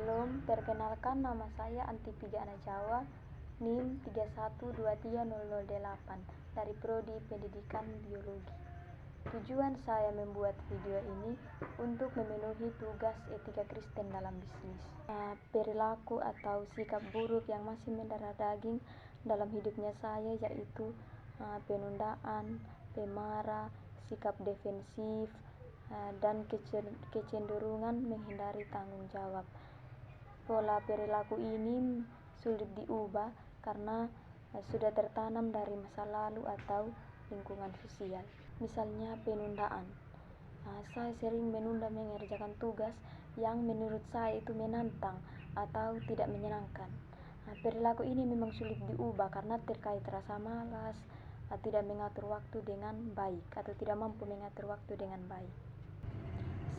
Shalom, perkenalkan nama saya Antipiga Ana Jawa, NIM 3123008 dari Prodi Pendidikan Biologi. Tujuan saya membuat video ini untuk memenuhi tugas etika Kristen dalam bisnis. Perilaku atau sikap buruk yang masih mendarah daging dalam hidupnya saya yaitu penundaan, pemarah, sikap defensif, dan kecenderungan menghindari tanggung jawab. Pola perilaku ini sulit diubah karena sudah tertanam dari masa lalu atau lingkungan sosial. Misalnya penundaan. Saya sering menunda mengerjakan tugas yang menurut saya itu menantang atau tidak menyenangkan. Perilaku ini memang sulit diubah karena terkait rasa malas, tidak mengatur waktu dengan baik atau tidak mampu mengatur waktu dengan baik.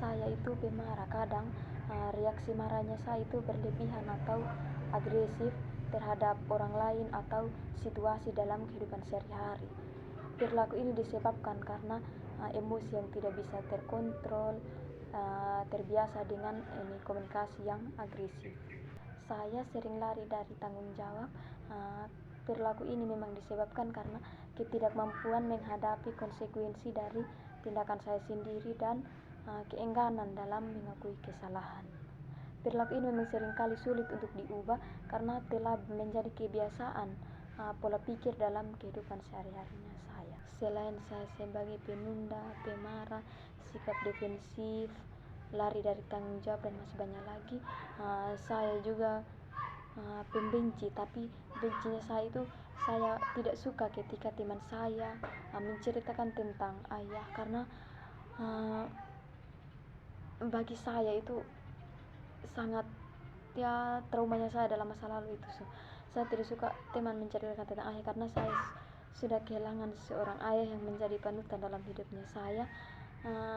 Saya itu pemarah, kadang reaksi marahnya saya itu berlebihan atau agresif terhadap orang lain atau situasi dalam kehidupan sehari-hari. Perilaku ini disebabkan karena emosi yang tidak bisa terkontrol, terbiasa dengan komunikasi yang agresif. Saya sering lari dari tanggung jawab. Perilaku ini memang disebabkan karena ketidakmampuan menghadapi konsekuensi dari tindakan saya sendiri dan keengganan dalam mengakui kesalahan. Perilaku ini memang seringkali sulit untuk diubah karena telah menjadi kebiasaan pola pikir dalam kehidupan sehari-harinya saya. Selain saya sebagai penunda, pemarah, sikap defensif, lari dari tanggung jawab dan masih banyak lagi, saya juga pembenci, tapi bencinya saya itu saya tidak suka ketika teman saya menceritakan tentang ayah karena bagi saya itu sangat traumanya saya dalam masa lalu itu. Saya tidak suka teman menceritakan tentang ayah karena saya sudah kehilangan seorang ayah yang menjadi panutan dalam hidupnya saya.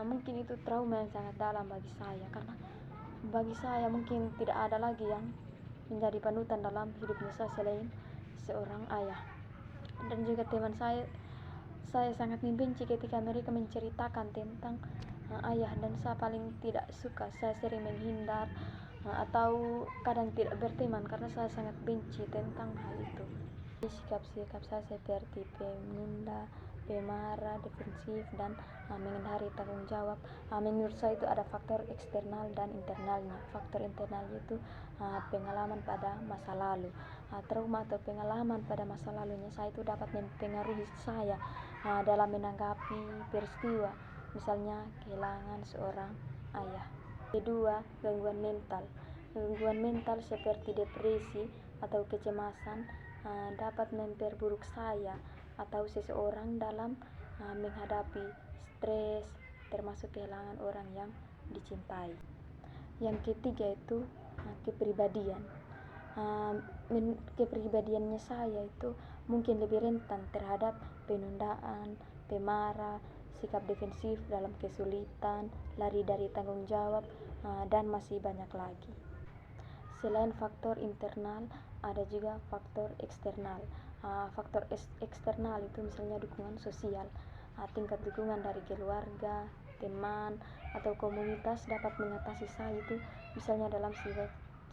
Mungkin itu trauma yang sangat dalam bagi saya karena bagi saya mungkin tidak ada lagi yang menjadi panutan dalam hidupnya saya selain seorang ayah. Dan juga teman saya sangat membenci ketika mereka menceritakan tentang ayah, dan saya paling tidak suka. Saya sering menghindar atau kadang tidak berteman karena saya sangat benci tentang hal itu. Sikap-sikap saya seperti penunda, pemarah, defensif, dan menghindari tanggung jawab. Menurut saya itu ada faktor eksternal dan internalnya. Faktor internalnya itu pengalaman pada masa lalu. Trauma atau pengalaman pada masa lalunya saya itu dapat mempengaruhi saya dalam menanggapi peristiwa, misalnya kehilangan seorang ayah. Kedua, gangguan mental. Gangguan mental seperti depresi atau kecemasan dapat memperburuk saya atau seseorang dalam menghadapi stres, termasuk kehilangan orang yang dicintai. Yang ketiga itu kepribadian. Kepribadiannya saya itu mungkin lebih rentan terhadap penundaan, pemarah, sikap defensif dalam kesulitan, lari dari tanggung jawab, dan masih banyak lagi. Selain faktor internal, ada juga faktor eksternal. Faktor eksternal itu misalnya dukungan sosial. Tingkat dukungan dari keluarga, teman, atau komunitas dapat mengatasi saya itu misalnya dalam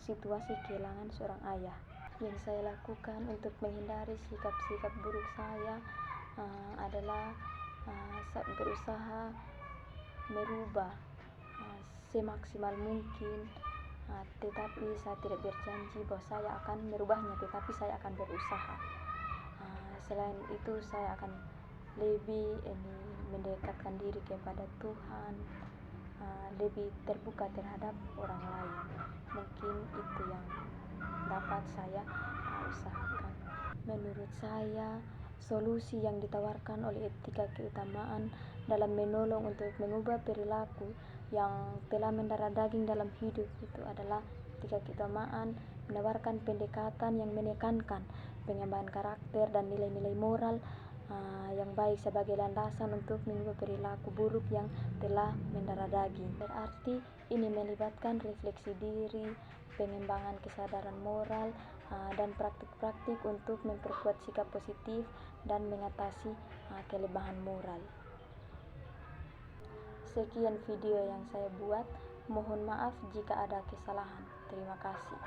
situasi kehilangan seorang ayah. Yang saya lakukan untuk menghindari sikap-sikap buruk saya adalah berusaha merubah semaksimal mungkin, tetapi saya tidak berjanji bahwa saya akan merubahnya, tetapi saya akan berusaha. Selain itu saya akan lebih mendekatkan diri kepada Tuhan, lebih terbuka terhadap orang lain. Mungkin itu yang dapat saya usahakan. Menurut saya, solusi yang ditawarkan oleh etika keutamaan dalam menolong untuk mengubah perilaku yang telah mendarah daging dalam hidup itu adalah etika keutamaan menawarkan pendekatan yang menekankan pengembangan karakter dan nilai-nilai moral yang baik sebagai landasan untuk mengubah perilaku buruk yang telah mendarah daging. Berarti ini melibatkan refleksi diri, pengembangan kesadaran moral, dan praktik-praktik untuk memperkuat sikap positif dan mengatasi kelemahan moral. Sekian video yang saya buat. Mohon maaf jika ada kesalahan. Terima kasih.